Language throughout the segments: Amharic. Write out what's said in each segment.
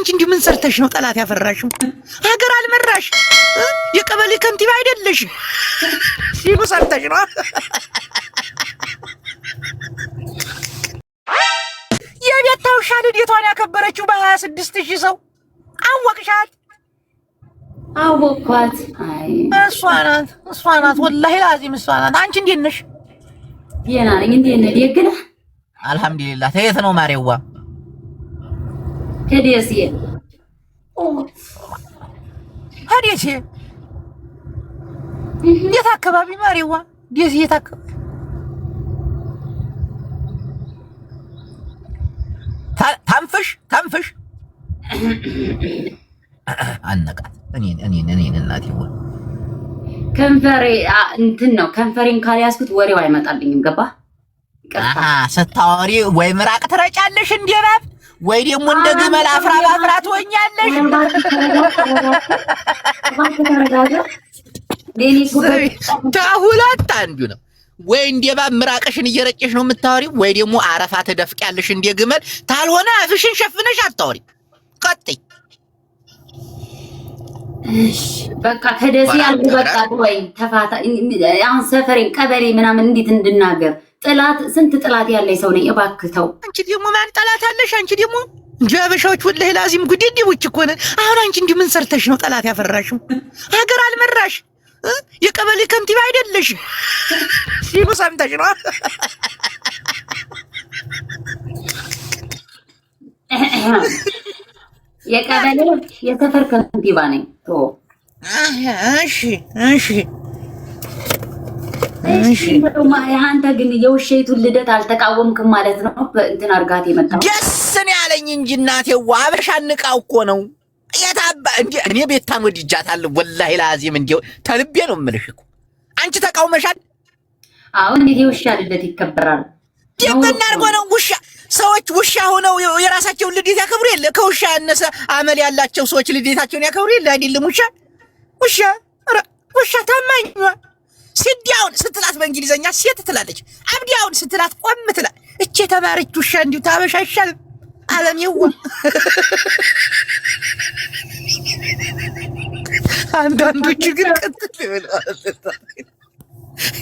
አንቺ እንዲሁ ምን ሰርተሽ ነው ጠላት ያፈራሽው? ሀገር አልመራሽ የቀበሌ ከንቲባ አይደለሽ ሲሉ ሰርተሽ ነው። የቤት ታውሻ ልደቷን ያከበረችው በ26,000 ሰው አወቅሻት? አወቅኳት። አይ እሷ ናት ወላሂ ላዚም እሷ ናት። አንቺ እንዴት ነሽ? ደህና ነኝ። እንዴት ነህ? ደግና አልሐምዱሊላህ። ተየት ነው ማሬዋ? ከደሴ። ከደሴ የት አካባቢ ማሬዋ? ደሴ የት አካባቢ? ታንፍሽ አነቃት። እኔን እናቴዋ ከንፈሬ እንትን ነው። ከንፈሬን ካልያዝኩት ወሬው አይመጣልኝም። ገባ? ስታወሪ ወይ ምራቅ ትረጫለሽ እንደ እባብ ወይ ደግሞ እንደ ግመል አፍራ ትወኛለሽ። ሁለት አንዱ ነው። ወይ እንደ እባብ ምራቅሽን እየረጨሽ ነው የምታወሪው፣ ወይ ደግሞ አረፋ ትደፍቂያለሽ እንደ ግመል። ታልሆነ አፍሽን ሸፍነሽ አታወሪ። ቀጥይ። እሺ በቃ ከደሴ ያልኩ በቃ ወይ ተፋታ። አሁን ሰፈሬን ቀበሌ ምናምን እንዴት እንድናገር? ጥላት ስንት ጥላት ያለኝ ሰው ነኝ። እባክህ ተው። አንቺ ደግሞ ማን ጥላት አለሽ? አንቺ ደግሞ እንጂ አበሻዎች ወላሂ ላዚም ጉድድቦች እኮ ነን። አሁን አንቺ እንዲሁ ምን ሰርተሽ ነው ጠላት ያፈራሽው? ሀገር አልመራሽ የቀበሌ ከንቲባ አይደለሽ ሲሉ ሰምተሽ ነው። የቀበሌ የሰፈር ከንቲባ ነኝ። ቶ እሺ አንተ ግን የውሸይቱን ልደት አልተቃወምክም ማለት ነው? እንትን አርጋት የመጣው ደስ ነው ያለኝ እንጂ እናቴዋ አበሻ ንቃው እኮ ነው። የታባ እንዴ እኔ ቤታን ወድጃታለሁ ወላሂ ላዚም እንዴው ተልቤ ነው የምልሽ እኮ። አንቺ ተቃውመሻል? አሁን እንዴ ውሻ ልደት ይከበራል? የምናርጎ ነው ውሻ ሰዎች ውሻ ሆነው የራሳቸውን ልደት ያከብሩ የለ? ከውሻ ያነሰ አመል ያላቸው ሰዎች ልደታቸውን ያከብሩ የለ? አይደለም ውሻ ታማኝዋ ሲዲያውን ስትላት በእንግሊዘኛ ሴት ትላለች፣ አብዲያውን ስትላት ቆም ትላ። እቺ የተማረች ውሻ እንዲሁ ታበሻሻል ዓለም ይዋ። አንዳንዶቹ ግን ቅጥል ይበላል።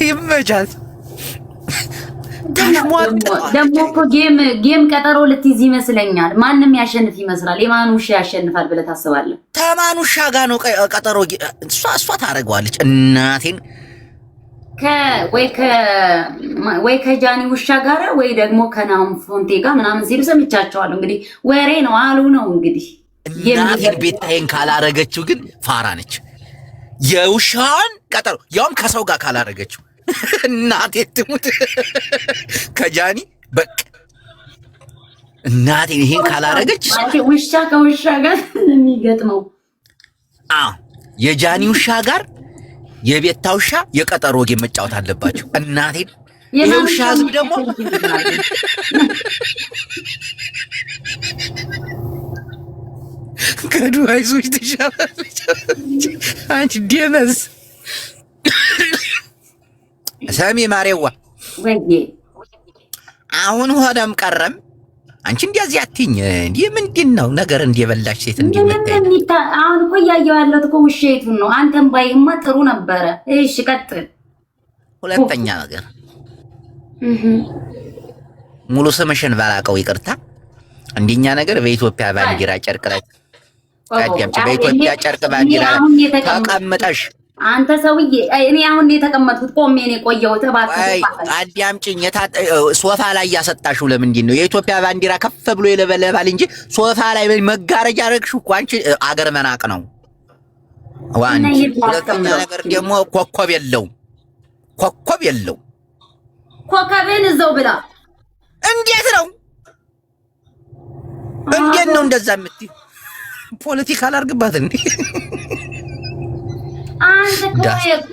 ይመጃት ደግሞ እኮ ጌም ቀጠሮ ልትይዝ ይመስለኛል። ማንም ያሸንፍ ይመስላል። የማን ውሻ ያሸንፋል ብለህ ታስባለህ? ተማን ውሻ ጋር ነው ቀጠሮ። እሷ ታደርገዋለች እናቴን ወይ ከጃኒ ውሻ ጋር ወይ ደግሞ ከናም ፎንቴ ጋር ምናምን ሲሉ ሰምቻቸዋለሁ። እንግዲህ ወሬ ነው አሉ ነው እንግዲህ። እናቴን ቤታዬን ካላረገችው ግን ፋራ ነች። የውሻዋን ቀጠሮ ያውም ከሰው ጋር ካላረገችው እናቴ ትሙት። ከጃኒ በቃ እናቴን ይሄን ካላረገች ውሻ ከውሻ ጋር የሚገጥመው የጃኒ ውሻ ጋር የቤታ ውሻ የቀጠሮ ጌም መጫወት አለባቸው። እናቴን የውሻ ህዝብ ደግሞ ከዱባይሶች ተሻላለች። አንቺ ደመዝ ሰሚ ማሬዋ አሁን ሆነም ቀረም አንቺ እንደዚህ አትይኝ። እንዴ ምንድን ነው ነገር እንደበላሽ ሴት እንዲመጣይ? አሁን እኮ እያየሁ ያለሁት እኮ ውሸቱን ነው። አንተም ባይማ ጥሩ ነበረ። እሺ ቀጥል። ሁለተኛ ነገር ሙሉ ስምሽን ባላቀው ይቅርታ። አንደኛ ነገር በኢትዮጵያ ባንዲራ ጨርቅ ላይ ታዲያምጪ፣ በኢትዮጵያ ጨርቅ ባንዲራ ተቀምጠሽ አንተ ሰውዬ፣ እኔ አሁን የተቀመጥኩት ቆሜ ነው የቆየሁት። አዳምጪኝ። ሶፋ ላይ ያሰጣሽው ለምንድን ነው? የኢትዮጵያ ባንዲራ ከፍ ብሎ ይለበለባል እንጂ ሶፋ ላይ መጋረጃ አደረግሽው እኮ አንቺ። አገር መናቅ ነው ዋን። ሁለተኛ ነገር ደግሞ ኮከብ የለውም። ኮከብን እዛው ብላ። እንዴት ነው እንደዛ የምትይው? ፖለቲካ አላርግባት እንዴ? አንተ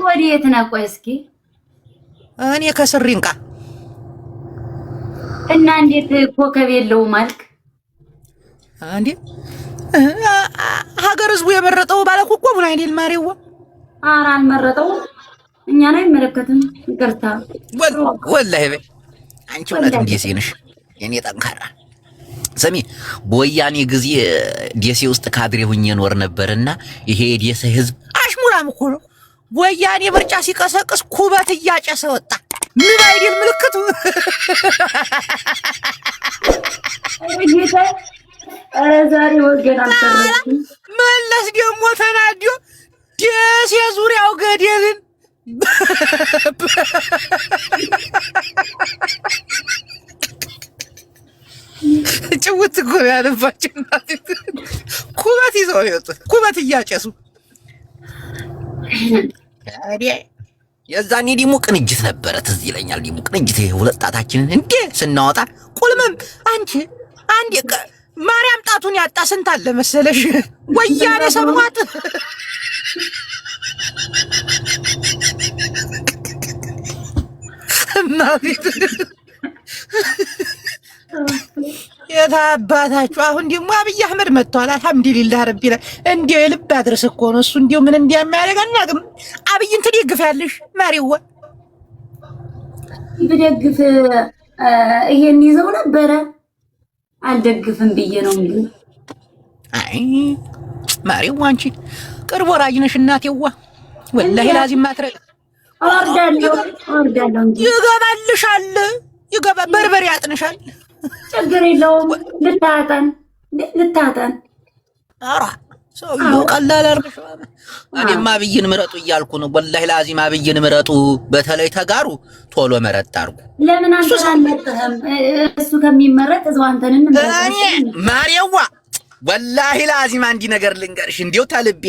ወዴት ነህ? ቆይ እስኪ እኔ ከስሪንቃ እና እንዴት ኮከብ የለውም አልክ? አንዴ ሀገር ህዝቡ የመረጠው ባለ ኮከቡን አይደል ማሬዋ? ኧረ አልመረጠውም። እኛን አይመለከትም። ይቅርታ ወላሂ በይ አንቺ እውነት እንዴ ሲነሽ የኔ ጠንካራ ስሚ በወያኔ ጊዜ ደሴ ውስጥ ካድሬ ሁኜ ኖር ነበርና ይሄ የደሴ ህዝብ አሽሙራም እኮ ነው። ወያኔ ምርጫ ሲቀሰቅስ ኩበት እያጨሰ ወጣ። ምን አይደል ምልክቱ? ዛሬ ወገን አልተረፈም። መለስ ደግሞ ተናዶ ደሴ ዙሪያው ገደልን ጭውት እኮ ያለባቸው ኩበት ይዘው የወጡት ኩበት እያጨሱ። የዛኔ ደግሞ ቅንጅት ነበረ ትዝ ይለኛል። ደግሞ ቅንጅት ሁለት ጣታችንን እንዴ ስናወጣ ቁልምም አንቺ አንዴ ማርያም ጣቱን ያጣ ስንት አለ መሰለሽ? ወያኔ ሰብሯት እናት የታባታችሁ። አሁን ደግሞ አብይ አህመድ መጥቷል። አልሐምዱሊላህ ረቢላ እንዲው የልብ አድርስ እኮ ነው እሱ። እንዲው ምን እንደሚያደርግ አናውቅም። አብይን ትደግፊያለሽ ማሪዋ? ብደግፍ ይሄን ይዘው ነበረ። አልደግፍም ብዬ ነው እንዴ? አይ ማሪዋ አንቺ ቅርብ ወራጅ ነሽ እናቴዋ። ወላሂ ላዚም ማትረግ አወርዳለሁ እንጂ ይገባልሻል። ይገባ በርበሬ ያጥንሻል። ችግር የለውም። ልታጠን ኧረ ሰውዬው ቀላል አድርገሽ። እኔማ አብይን ምረጡ እያልኩ ነው። ወላሂ ላዚም አብይን ምረጡ። በተለይ ተጋሩ ቶሎ መረጥ አድርጉ። ለምን አንተ አልመጣህም? እሱ ከሚመረጥ እዛው አንተን እኔ ማሪዋ ወላሂ ላዚም አንዲ ነገር ልንገርሽ እንዲው ተልቤ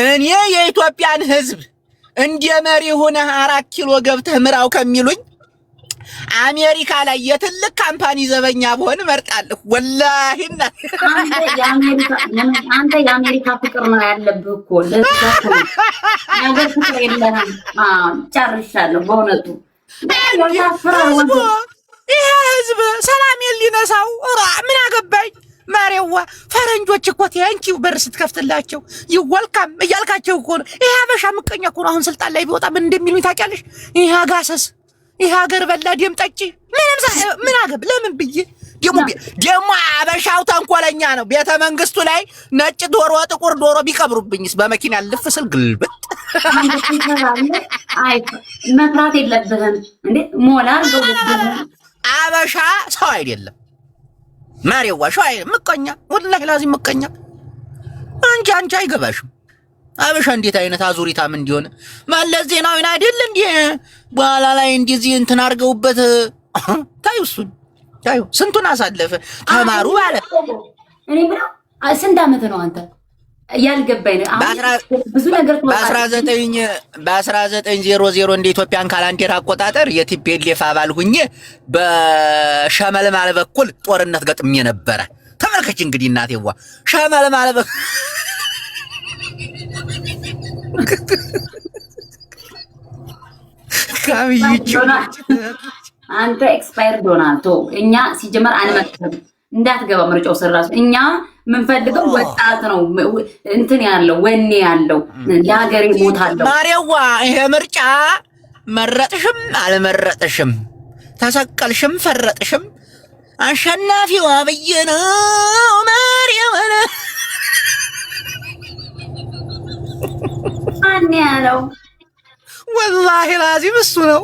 እኔ የኢትዮጵያን ሕዝብ እንደ መሪ ሆነህ 4 ኪሎ ገብተህ ምራው ከሚሉኝ አሜሪካ ላይ የትልቅ ካምፓኒ ዘበኛ ብሆን እመርጣለሁ። ወላሂ አንተ የአሜሪካ ፍቅር ነው ያለብህ እኮ ነገር ፍቅር የለህም። ጨርሻለሁ በእውነቱ። ይሄ ህዝብ ሰላም ሊነሳው ምን አገባኝ? ማሬዋ ፈረንጆች እኮ ቴንኪው በር ስትከፍትላቸው ይወልካም እያልካቸው እኮ ነው። ይሄ አበሻ ምቀኛ እኮ ነው። አሁን ስልጣን ላይ ቢወጣ ምን እንደሚሉኝ ታውቂያለሽ? ይሄ አጋሰስ ይሄ ሀገር በላ ደም ጠጪ ምን አገብ ለምን ብዬ ደግሞ አበሻው ተንኮለኛ ነው። ቤተ መንግስቱ ላይ ነጭ ዶሮ ጥቁር ዶሮ ቢቀብሩብኝስ በመኪና ልፍ ስል ግልብጥ። አይ መፍራት የለብህም እንዴ ሞላ አበሻ ሰው አይደለም። ማሪዋ ሸው ምቀኛ ወላሂ ላዚም ምቀኛ። አንቺ አይገባሽም። አበሻ እንዴት አይነት አዙሪታም እንዲሆነ መለስ ዜናዊን አይደል እንዴ በኋላ ላይ እንደዚህ እንትን አድርገውበት ታዩ። እሱን ታዩ ስንቱን አሳለፈ። ተማሩ አለ። እኔ ብለው ስንት ዓመት ነው አንተ ያልገባኝ ነው። ብዙ ነገር በ1900 እንደ ኢትዮጵያን ካላንዴር አቆጣጠር የቲፒኤልኤፍ አባል ሁኜ በሸመልማል በኩል ጦርነት ገጥሜ ነበረ። ተመልከች እንግዲህ እናቴዋ ሸመልማል አንተ ኤክስፓየር ዶናልዶ እኛ ሲጀመር አንመጣም እንዳትገባ ምርጫው ሰራስ። እኛ የምንፈልገው ወጣት ነው እንትን ያለው ወኔ ያለው ለሀገሬ ሞታለሁ። ማሪዋ ይሄ ምርጫ መረጥሽም አልመረጥሽም ተሰቀልሽም ፈረጥሽም አሸናፊው አብይ ነው። ማሪዋ ማን ያለው? ወላሂ ላዚም እሱ ነው።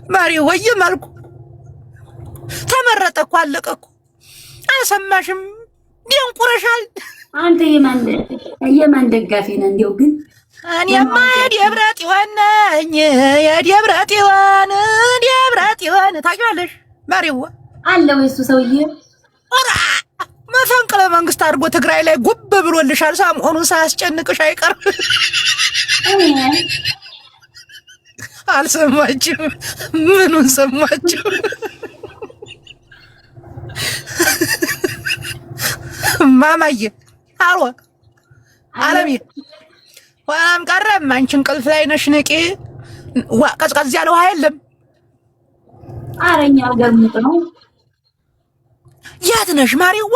ማሪዋ ወየማልኩ ተመረጠ እኮ አለቀ እኮ። አልሰማሽም? ደንቁረሻል። አንተ የማን ደጋፊ ነህ? እንደው ግን እኔማ የደብረ ጽዮን ነኝ። የደብረ ጽዮን ታውቂዋለሽ? ማሪዋ አለ ወይ እሱ ሰውዬ? ኦራ መፈንቅለ መንግስት አድርጎ ትግራይ ላይ ጉብ ብሎልሻል። ሰሞኑን ሳያስጨንቅሽ አይቀርም። አልሰማችሁ? ምኑን ሰማችሁ? ማማዬ አሎ አለሚ ዋም ቀረም አንቺ እንቅልፍ ላይ ነሽ። ንቂ። ቀዝቀዝ ያለ ውሃ የለም። አረኛ ሀገር ሙቅ ነው። የት ነሽ ማሪዋ?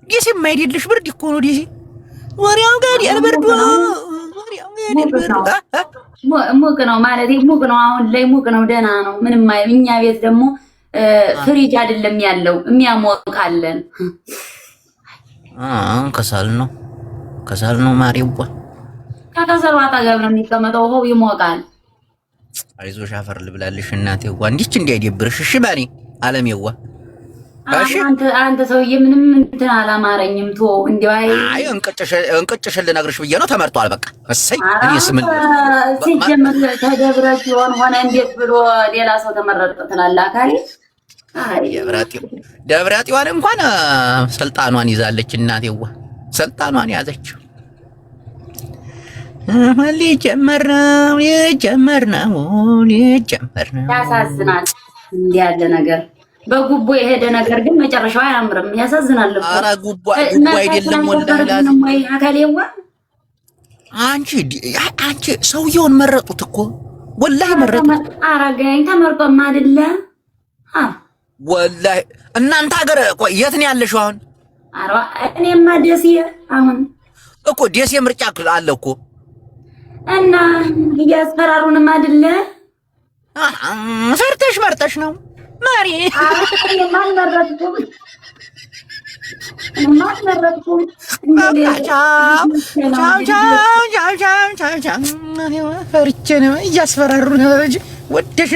ዲሲ የማይደልሽ ብርድ እኮ ነው። ዲሲ ወሪያው ጋር ያልበርዱ ሙቅ ነው ማለት ሙቅ ነው። አሁን ላይ ሙቅ ነው፣ ደህና ነው። ምንም እኛ ቤት ደግሞ ፍሪጅ አይደለም ያለው የሚያሞቃለን። ከሰል ነው ማሪዋ። ከከሰሉ አጠገብ ነው የሚቀመጠው፣ ውሃው ይሞቃል። አይዞሽ አፈር ልብላልሽ እናቴዋ። እንዲች እንዳይደብርሽ እሺ። ባኔ አለሜዋ አንተ ሰውዬ ምንም እንትን አላማረኝም። ቶ እንዲያው አይ እንቅጭሽን ልነግርሽ ብዬ ነው። ተመርጧል በቃ። እሰይ እኔስ ምን ሲጀምር ተደብረ ሲሆን ሆነ እንዴት ብሎ ሌላ ሰው ተመረጠ ትላለህ? አካሌ ደብረጢዋን እንኳን ስልጣኗን ይዛለች እናቴዋ። ስልጣኗን ያዘችው። ሊጀመር ነው። ያሳዝናል እንዲህ ያለ ነገር። በጉቦ የሄደ ነገር ግን መጨረሻው አያምርም። ያሳዝናል እኮ። ኧረ ጉቦ አይደለም ወይ አካሌዋ። አንቺ ሰውየውን መረጡት እኮ ወላሂ መረጡት። አረጋኝ ተመርጦማ አይደለ? ወላሂ እናንተ ሀገር ቆይ የት ነው ያለሽው አሁን? እኔማ ደሴ። አሁን እኮ ደሴ ምርጫ አለ እኮ እና እያስፈራሩንም አይደለ? ፈርተሽ መርጠሽ ነው ማሪ። ማን መረጥኩም? ፈርቼ ነው እያስፈራሩ ነው እንጂ ወደሽ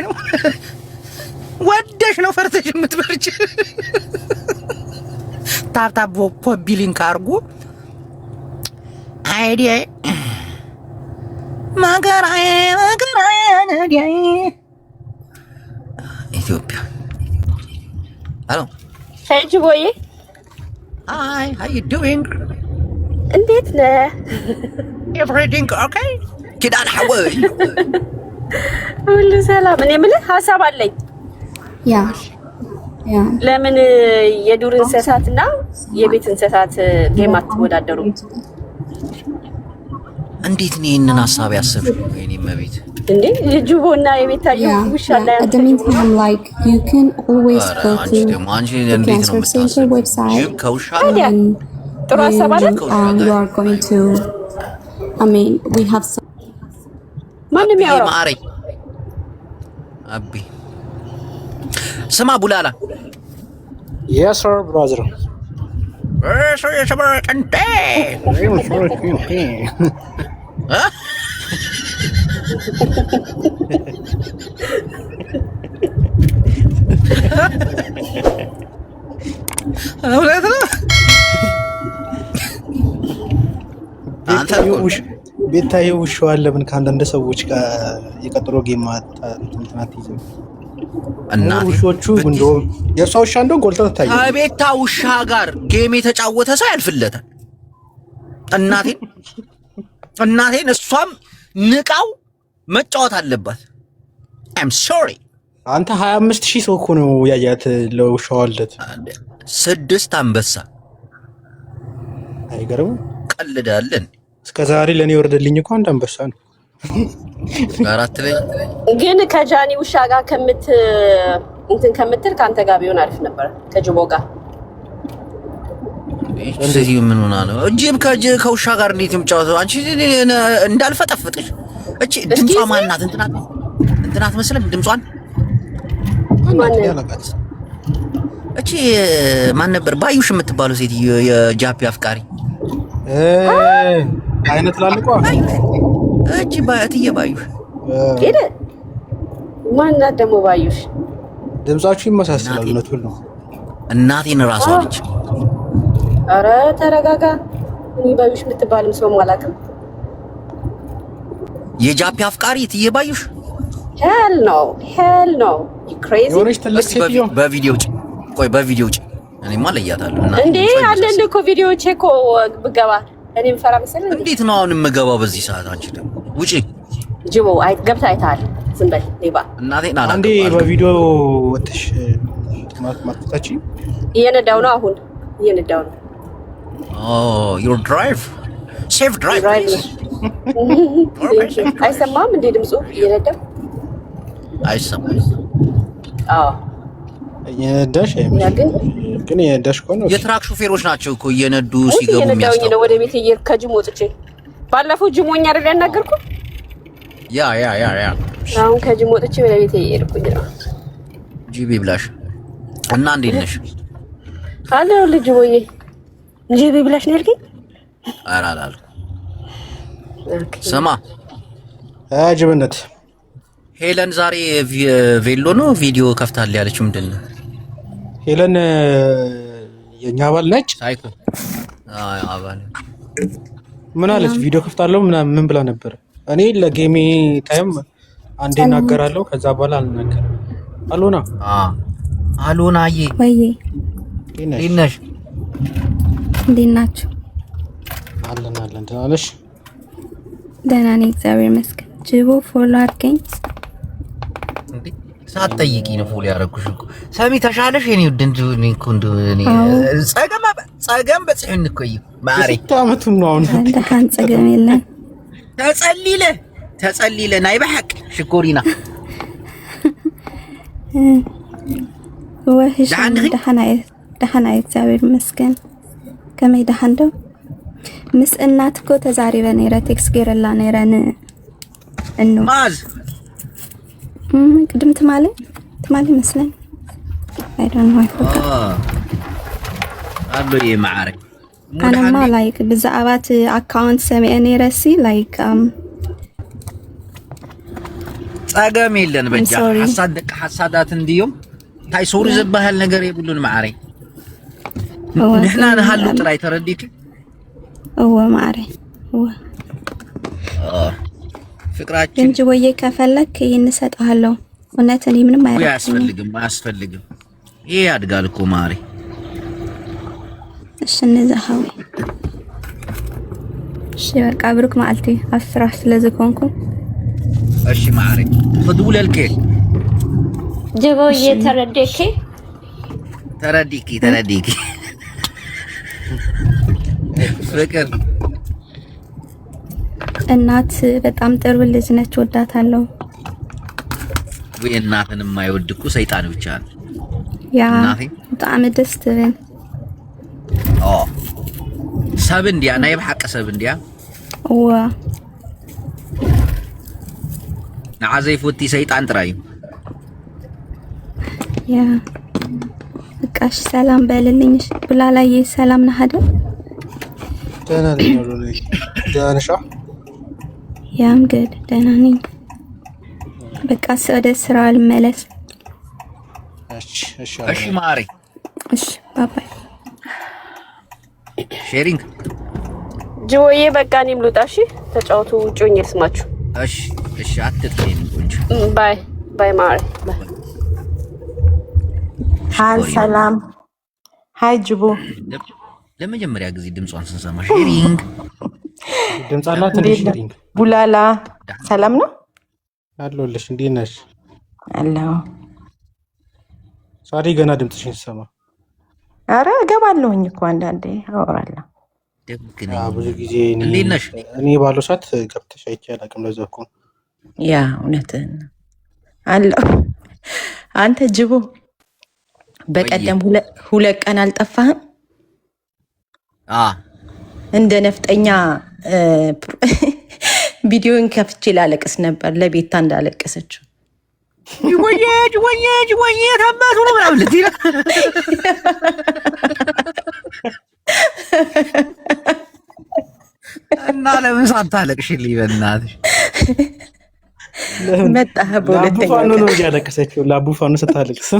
ነው ፈርተሽ የምትበርች። ታብታብ ኮፒ ሊንክ አድርጉ። አይዲ ማገራዬ ኢትዮጵያ። ሄሎ ሄጅ ቦዬ ሃይ how you doing? እንዴት ነህ? everything okay? ኪዳን ሐወይ ሁሉ ሰላም። እኔ የምልህ ሀሳብ አለኝ። ያ ለምን የዱር እንስሳትና የቤት እንስሳት ጌም አትወዳደሩም? እንዴት ነው ይሄንን ሀሳብ ያሰብሽው? የኔ መቤት እንዴ ጅቦና የቤታየው ውሻ ላይ at the meantime like you can always go to the cancer center website ጥሩ ሀሳብ አይደል? you are going to I mean we have some ማንም ያወራው ማሪ አቢ ስማ ቡላላ yes sir brother yes sir እንዴ እውነት ነው። አንተ ቤታዬ ውሻው አለ ምን ከአንዳንድ ሰዎች ጋር የቀጠሮ ጌም እንትናት ይዘው እና ውሾቹ እንደውም የእሷ ውሻ እንደው ጎልታ ታታየ ከቤታ ውሻ ጋር ጌም የተጫወተ ሰው ያልፍለታል። እናቴን እሷም ንቃው መጫወት አለባት። I'm sorry አንተ 25000 ሰው እኮ ነው ያያት ለውሻው አለት 6 አንበሳ አይገርም? ቀልዳለን። እስከዛሬ ለኔ ወርደልኝ እኮ አንድ አንበሳ ነው። አራት ላይ ግን ከጃኒ ውሻ ጋር ከምትል ካንተ ጋር ቢሆን አሪፍ ነበር። ከጅቦ ጋር ስለዚህ ምን ሆና ነው እንጂም ከውሻ ጋር እንዴት የምጫወተው? አንቺ እንዳልፈጠፍጥሽ። እቺ ድምጿ ማናት? እንትናት መስለም ድምጿን እቺ ማን ነበር ባዩሽ የምትባለው ሴትዮ የጃፒ አፍቃሪ አይነት ላልቋ እቺ ባያትዬ ባዩሽ ሄደ። ማናት ደግሞ ባዩሽ? ድምጻችሁ ይመሳሰላል። እውነቱን ነው። እናቴን ራሷ ነች። አረ ተረጋጋ። እኔ ባዩሽ የምትባልም ሰው አላውቅም። የጃፒ አፍቃሪ እትዬ ባዩሽ ሄል ነው you crazy የሆነች ትልቅ ሴትዮ በቪዲዮ እኔማ ለያታለሁ። እንዴ አለን እኮ ቪዲዮቼ እኮ ብገባ እኔም ፈራ መሰለኝ። እንዴት ነው አሁን የምገባው በዚህ ሰዓት? አንቺ ደግሞ ውጪ ጅቦ ገብታ አይተሃል? ዝም በል ሌባ። እናቴን አንዴ በቪዲዮ ወጥሽ ማጥታቺ እየነዳው ነው አሁን እየነዳው ነው። your drive safe drive አይሰማም እንዴ ድምፁ? እየነዳው አይሰማም። እየነዳሽ ግን የነዳሽ እኮ ነው። የትራክ ሹፌሮች ናቸው እኮ እየነዱ ሲገቡ የሚያስታውቁ ነው። ወደ ቤት ከጅሞ ወጥቼ ባለፈው ጅሞኛ አይደል ያናገርኩ? ያ አሁን ከጅሞ ወጥቼ ወደ ቤት እየሄድኩኝ ነው። ጂቢ ብላሽ እና እንዴት ነሽ? አለው ልጅ ሆዬ ጅብ ብለሽ ነው ያልከኝ? ኧረ አላልኩም። ስማ ጅብነት ሄለን ዛሬ ቬሎ ነው ቪዲዮ ከፍታለች ያለችው ምንድን ነው? ሄለን የኛ አባል ነች። ሳይኮ አባል ምን አለች? ቪዲዮ ከፍታለሁ ምን ብላ ነበር? እኔ ለጌሜ ታይም አንዴ እናገራለሁ ከዛ በኋላ አልናገርም። አሎና አዬ ወይ ዲነሽ እንዴት ናችሁ? አለን ደህና ነሽ? ደህና ነኝ እግዚአብሔር ይመስገን። ጅቦ ፎሎ አድርገኝ። እንዴ ሳትጠይቂ ነው ፎሎ ያደረኩሽ እኮ። ሰሚ ተሻለሽ? የኔ ውድ ጸገም በጽህን እኮ ማሪ ታመቱን ነው አሁን ደሃን ጸገም የለን ተጸሊለ ናይ በሐቅ ሽኮሪና ወህሽ ደሃና እግዚአብሔር ይመስገን። ከመይ ደሃንዶ ምስ እናትኮ ተዛሪበ ነይረ ቴክስ ገይረላ ነይረን እኑ ማዝ ቅድም ትማለ መስለን I don't know አሎ የማዓረግ አናማ ላይክ ብዛባት አካውንት ሰሜ ነይረሲ ላይክ ጸገም የለን በጃ ሐሳዳት እንዲዮም ታይ ሶሪ ዘባሃል ነገር ይብሉን ማዓረ ንሕና ነሃሉ ጥራይ ተረዲክ ማዓረ ፍቅራችን እንጂ ወዬ ከፈለክ ይንሰጣለሁ። እውነት እኔ ምንም አያስፈልግም። ይሄ ያድጋል እኮ ማሪ። እሺ እንዛሃው እሺ በቃ ብሩክ ማልቲ አፍራህ ስለዝኮንኩ እሺ ማሪ ፈዱለልከ ጅቦ ተረዲኪ ፍቅር እናት በጣም ጥሩ ልጅ ነች፣ ወዳታለሁ። ወይ እናትን የማይወድ እኮ ሰይጣን ብቻ ነው። ያ በጣም ደስ ትበል ሰብ እንዲያ ናይ በሐቅ ሰብ እንዲያ ነዓዘይ ፎቲ ሰይጣን ጥራዩ ያ በቃሽ ሰላም በልልኝ ብላ ላይ ሰላም ነህ አይደል? ደህና ነኝ ወሎይ ደህና ነሽ? ያም ገድ ደህና ነኝ። በቃ ወደ ስራ ልመለስ። እሺ ማሪ እሺ ባባይ ሼሪንግ ጆዬ በቃ እኔም ልውጣ። እሺ ተጫወቱ፣ ውጪ ሆኜ ልስማችሁ። እሺ አትጥቂኝ ቆንጆ ባይ ማሪ ሃይ ሰላም ሃይ ጅቦ ለመጀመሪያ ጊዜ ድምጿን ስንሰማ ሼሪንግ ድምጽ አላት እንዴ? ሼሪንግ ቡላላ ሰላም ነው አለሁልሽ። እንዴት ነሽ? አለሁ። ዛሬ ገና ድምጽሽን ስሰማ አረ እገባለሁኝ እኮ አንዳንዴ አወራለሁ። ብዙ ጊዜ እኔ ባለው ሰዓት ገብተሽ አይቼ አላውቅም። ለዛ እኮ ያ እውነትህን አለሁ። አንተ ጅቦ በቀደም ሁለት ቀን አልጠፋህም? እንደ ነፍጠኛ ቪዲዮን ከፍቼ ላለቅስ ነበር ለቤታ እንዳለቀሰችው። ወዬ ታባቱ ነው ምናምን ልትይ እና ለምን ሳታለቅሽልኝ በእናትሽ? መጣህ በሁለተኛ ፋኖ ነው ያለቀሰችው። ላቡፋኖ ስታለቅስ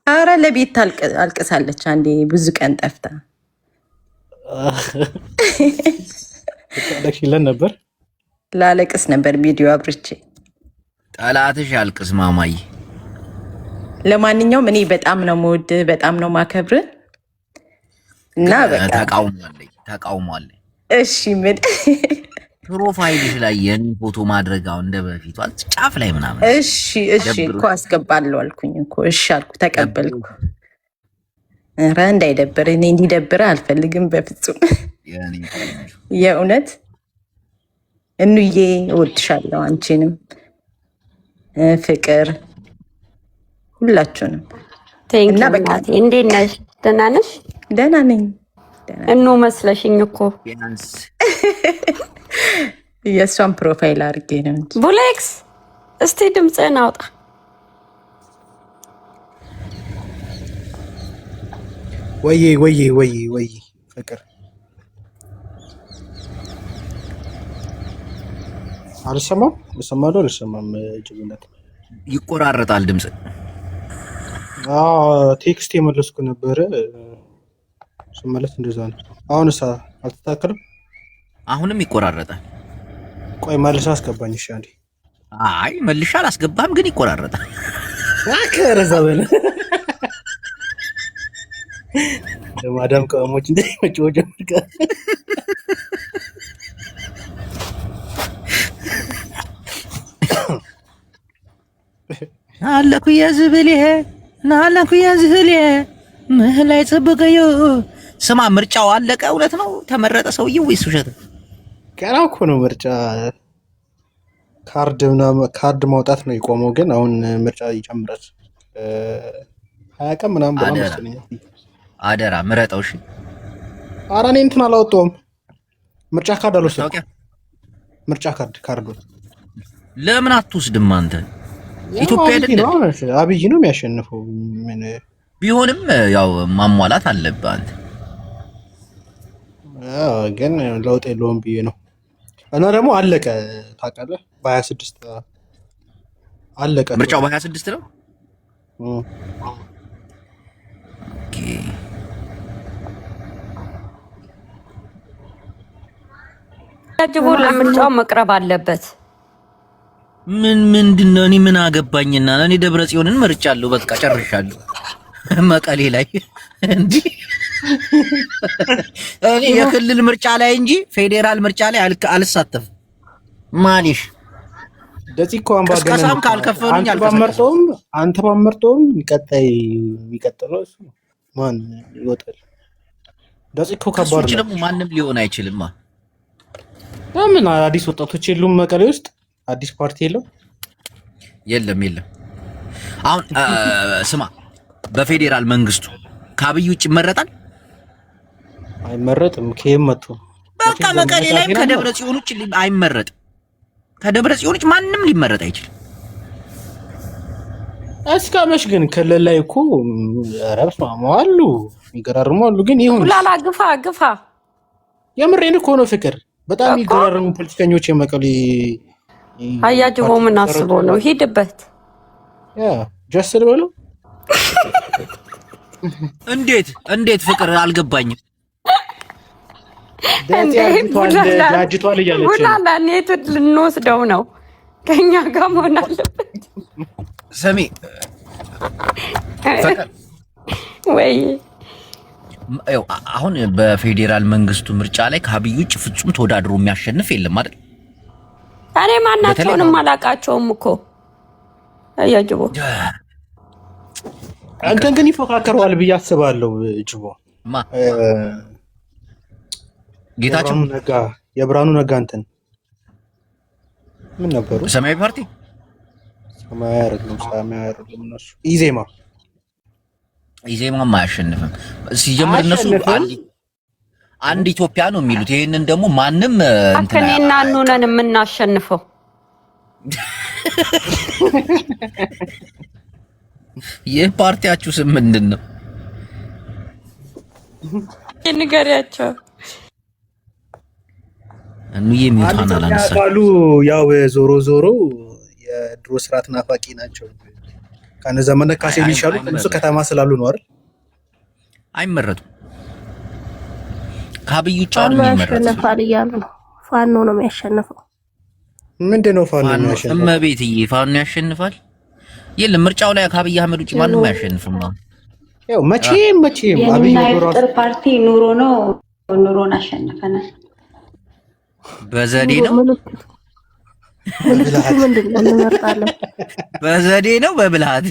አረ ለቤታ አልቅሳለች አንዴ ብዙ ቀን ጠፍታ ታለቅሽለን ነበር። ላለቅስ ነበር ቪዲዮ አብርቼ። ጠላትሽ ያልቅስ ማማዬ። ለማንኛውም እኔ በጣም ነው የምወድህ፣ በጣም ነው ማከብርህ እና በቃ ተቃውሟለኝ። እሺ ምን ፕሮፋይልሽ ላይ የኔ ፎቶ ማድረጋው እንደ በፊቱ ጫፍ ላይ ምናምን እሺ እኮ አስገባለሁ አልኩኝ እኮ እሺ አልኩ፣ ተቀበልኩ። ኧረ እንዳይደብር እኔ እንዲደብር አልፈልግም በፍጹም። የእውነት እንዬ እወድሻለሁ፣ አንቺንም ፍቅር ሁላችሁንም። እና በቃ እንዴት ነሽ? ደህና ነሽ? ደህና ነኝ። እኑ መስለሽኝ እኮ የእሷን ፕሮፋይል አድርጌ ነው እንጂ። ቡሌክስ እስቲ ድምፅህን አውጣ። ወይ ፍቅር አልሰማም ጅብነት ይቆራረጣል ድምጽ። ቴክስት የመለስኩ ነበረ ስመለስ እንደዛ ነው። አሁንስ አልተስተካከለም? አሁንም ይቆራረጣል። ቆይ መልስ አስገባኝ እሺ አንዴ። አይ መልሻ አላስገባም ግን ይቆራረጣል። አከረዘበለ ለማዳም ቀሞች እንደሚመጪው ጀምርካ አለኩ ያዝብልህ ናለኩ ያዝብልህ ምህላይ ጽብቀዩ። ስማ ምርጫው አለቀ? እውነት ነው ተመረጠ ሰውዬው ወይስ ውሸት? ገና እኮ ነው ምርጫ ካርድ ማውጣት ነው የቆመው። ግን አሁን ምርጫ ይጨምራል 20 ቀን ምናምን ብላ መሰለኝ። አደራ ምረጠው እሺ። ኧረ እኔ እንትን አላወጣሁም ምርጫ ካርድ አልወሰድኩም። ምርጫ ካርድ ለምን አትወስድም አንተ? ኢትዮጵያ አይደለም አብይ ነው የሚያሸንፈው። ምን ቢሆንም ያው ማሟላት አለብህ አንተ። ግን ለውጥ የለውም ብዬ ነው። እና ደግሞ አለቀ ታውቃለህ፣ በ26 አለቀ ምርጫው በ26 ነው። ኦኬ ያጅቦ ለምርጫው መቅረብ አለበት። ምንድነው? እኔ ምን አገባኝና እኔ ደብረ ጽዮንን መርጫለሁ። በቃ ጨርሻለሁ። መቀሌ ላይ እንዴ እኔ የክልል ምርጫ ላይ እንጂ ፌዴራል ምርጫ ላይ አልሳተፍም። ማሊሽ ደዚህ ኮ አምባገነን ከሳም ካልከፈሉኝ አንተ ባመርጠውም የሚቀጥለው እሱ ማን ይወጣል? ደዚህ ኮ ከባድ ነው። ደግሞ ማንም ሊሆን አይችልም። ለምን አዲስ ወጣቶች የሉም መቀሌ ውስጥ? አዲስ ፓርቲ የለም። አሁን ስማ በፌዴራል መንግስቱ ከአብይ ውጭ ይመረጣል? አይመረጥም። ከየም መጥቶ በቃ መቀሌ ላይ ከደብረ ጽዮን ውጭ አይመረጥም። ከደብረ ጽዮን ውጭ ማንም ሊመረጥ አይችልም። እስካመሽ ግን ክልል ላይ እኮ ረብስ ማማሉ ይገራርሙ አሉ። ግን ይሁን ላላ ግፋ የምሬን እኮ ነው ፍቅር። በጣም ይገራርሙ ፖለቲከኞች የመቀሌ አያጅቦ ምን አስቦ ነው? ሂድበት ጀስር በለው። እንዴት ፍቅር አልገባኝም። ዳጅቷል እያለች ሁላላ ኔቱን ልንወስደው ነው። ከኛ ጋር መሆን አለበት። ሰሚ ፍቅር ወይ አሁን በፌዴራል መንግስቱ ምርጫ ላይ ከአብይ ውጭ ፍጹም ተወዳድሮ የሚያሸንፍ የለም አይደል? እኔ ማናቸውንም አላቃቸውም እኮ አያጅቦ። አንተን ግን ይፎካከረዋል ብዬ አስባለሁ። ጅቦ ጌታቸው ነጋ፣ የብርሃኑ ነጋ እንትን ምን ነበሩ? ሰማያዊ ፓርቲ ሰማያዊ አይደለም እነሱ ኢዜማም አያሸንፍም። ሲጀምር እነሱ አንድ ኢትዮጵያ ነው የሚሉት። ይሄንን ደግሞ ማንም እኔና እንሆነን የምናሸንፈው ይህ ፓርቲያችሁ ስም ምንድን ነው? ንገሪያቸው። እንዬ ሚውታና ካሉ ያው ዞሮ የድሮ ስርዓት ናፋቂ ናቸው። ከነ ዘመነ ካሴ ሊሻሉ እነሱ ከተማ ስላሉ ነው አይደል? አይመረጡም። ከአብይ ውጭ ነው የሚመረጠው እያሉ ነው። ፋኖ ነው የሚያሸንፈው። ምንድነው ፋኖ የሚያሸንፈው? እመቤትዬ ፋኖ ያሸንፋል? የለም ምርጫው ላይ ከአብይ አህመድ ውጭ ማንም አያሸንፍም። ያው መቼም አብይ የጥር ፓርቲ ኑሮ ነው። ኑሮን አሸንፈናል። በዘዴ ነው በዘዴ ነው በብልሃት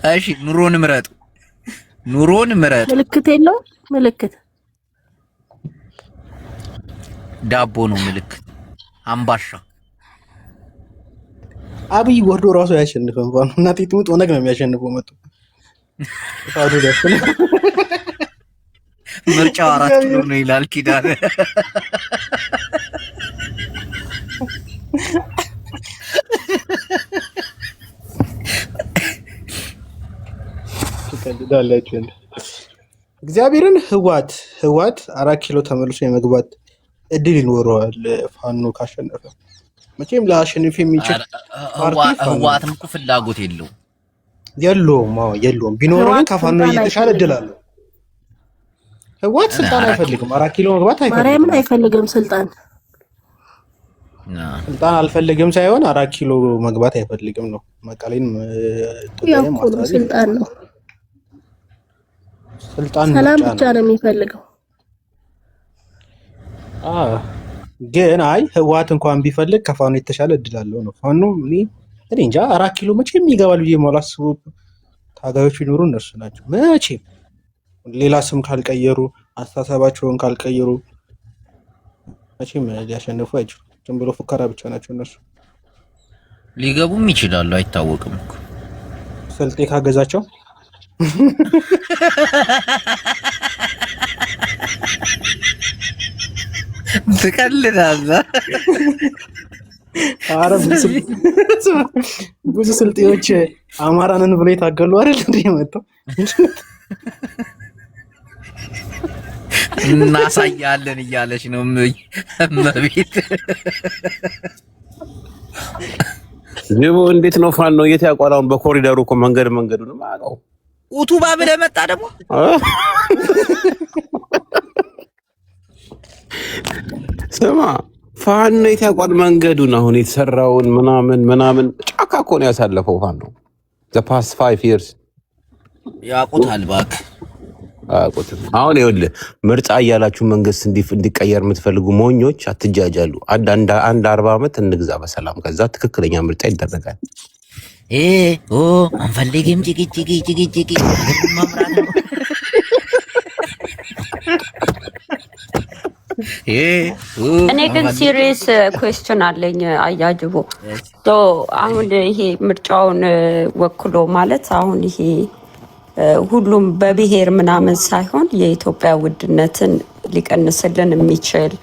እሺ ኑሮን ምረጡ። ምልክት የለው። ምልክት ዳቦ ነው ምልክት። አምባሻ አብይ ወርዶ ራሱ ያሸንፈን ባኑ እና ጢጥሙጥ ኦነግ ነው የሚያሸንፈው። መጡ ታዱ ደስ ነው። ምርጫው 4 ኪሎ ነው ይላል ኪዳነ። ትቀልዳላችሁ። እግዚአብሔርን ህዋት 4 ኪሎ ተመልሶ የመግባት እድል ይኖረዋል ፋኖ ካሸነፈ። መቼም ለአሸንፍ የሚችል ህዋትም እኮ ፍላጎት የለውም። ቢኖረው ግን ከፋኖ የተሻለ እድል አለው። ህዋት ስልጣን አይፈልግም። 4 ኪሎ መግባት አይፈልግም። ማርያምን አይፈልግም። ስልጣን አልፈልግም ሳይሆን 4 ኪሎ መግባት አይፈልግም ነው። መቀሌን ስልጣን ነው። ሰላም ብቻ ነው የሚፈልገው። ግን ህዋት እንኳን ቢፈልግ ከፋኖ የተሻለ እድል አለው ነው። ፋኖ እኔ እንጃ 4 ኪሎ መቼም ይገባል ብዬ የማላስበው ታጋዮች ቢኖሩ እነሱ ናቸው። መቼም ሌላ ስም ካልቀየሩ፣ አስተሳሰባቸውን ካልቀየሩ መቼም ሊያሸንፉ አይችሉም። ዝም ብሎ ፉከራ ብቻ ናቸው እነሱ። ሊገቡም ይችላሉ አይታወቅም እኮ ስልጤ ካገዛቸው ትቀልዳለህ። ኧረ ብዙ ስልጤዎች አማራንን ብሎ የታገሉ አይደል እንዴ መጣው እናሳያለን እያለች ነው እመቤት። ጅቦ እንዴት ነው ፋኖ የት ያቋራውን በኮሪደሩ እኮ መንገዱን ማቀው ኡቱባ ብለህ መጣ ደግሞ ስማ ፋኖ የት ያቋር መንገዱን አሁን የተሰራውን ምናምን ጫካ እኮ ነው ያሳለፈው ፋኖ the past 5 years ያቁታል ባክ አቁት። አሁን ይኸውልህ ምርጫ እያላችሁ መንግስት እንዲቀየር የምትፈልጉ ሞኞች አትጃጃሉ። አንድ 40 ዓመት እንግዛ በሰላም ከዛ ትክክለኛ ምርጫ ይደረጋል። አንፈልግም ጭቅጭቅ መምራት ነው። እኔ ግን ሲሪየስ ኩዌስችን አለኝ አያጅቦ። አሁን ይሄ ምርጫውን ወክሎ ማለት አሁን ይሄ ሁሉም በብሔር ምናምን ሳይሆን የኢትዮጵያ ውድነትን ሊቀንስልን የሚችል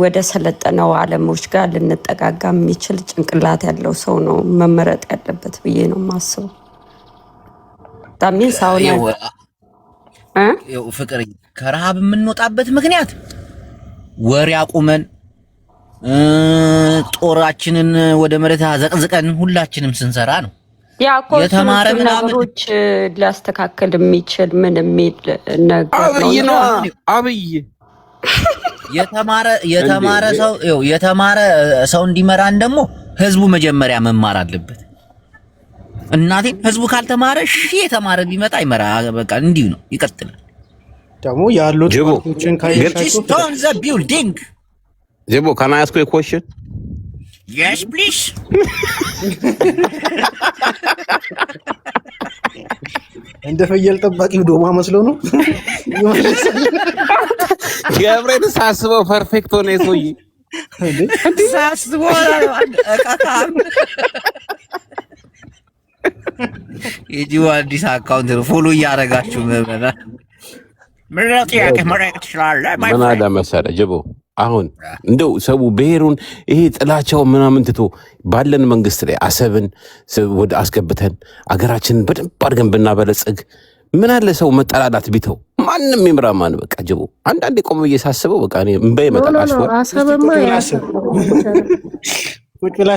ወደ ሰለጠነው ዓለሞች ጋር ልንጠጋጋ የሚችል ጭንቅላት ያለው ሰው ነው መመረጥ ያለበት ብዬ ነው የማስበው። ታሚን ሳውና ፍቅር ከረሃብ የምንወጣበት ምክንያት ወሬ አቁመን ጦራችንን ወደ መሬት አዘቅዝቀን ሁላችንም ስንሰራ ነው። የተማረ ነገሮች ሊያስተካክል የሚችል ምን የሚል ነገር ነው። አብይ የተማረ ሰው እንዲመራን ደግሞ ህዝቡ መጀመሪያ መማር አለበት። እናቴ ህዝቡ ካልተማረ የተማረ ቢመጣ ይመራ። በቃ እንዲሁ ነው ይቀጥላል። ደግሞ ያሉት ፓርቲዎችን ካይሻቸው ጀቦ can I ask you a question? Yes please. እንደ ፍየል ጠባቂው ዶማ መስሎ ነው ገብሬን ሳስበው ፐርፌክት ሆነ የሰውዬ ሳስበው የጂዋ አዲስ አካውንት ነው ፎሎ እያደረጋችሁ መበላ ምርጥ ያከ መረቅ ትችላለህ። ምን አለ መሰለህ ጅቦ አሁን እንደው ሰው ብሔሩን ይሄ ጥላቻው ምናምን ትቶ ባለን መንግስት ላይ አሰብን ወደ አስገብተን አገራችንን በደንብ አድርገን ብናበለጽግ ምን አለ ሰው መጠላላት ቢተው ማንም ይምራማን በቃ ጅቦ አንዳንዴ ቆም ብዬ ሳስበው በቃ እኔ እምባ ይመጣል። አሰብማ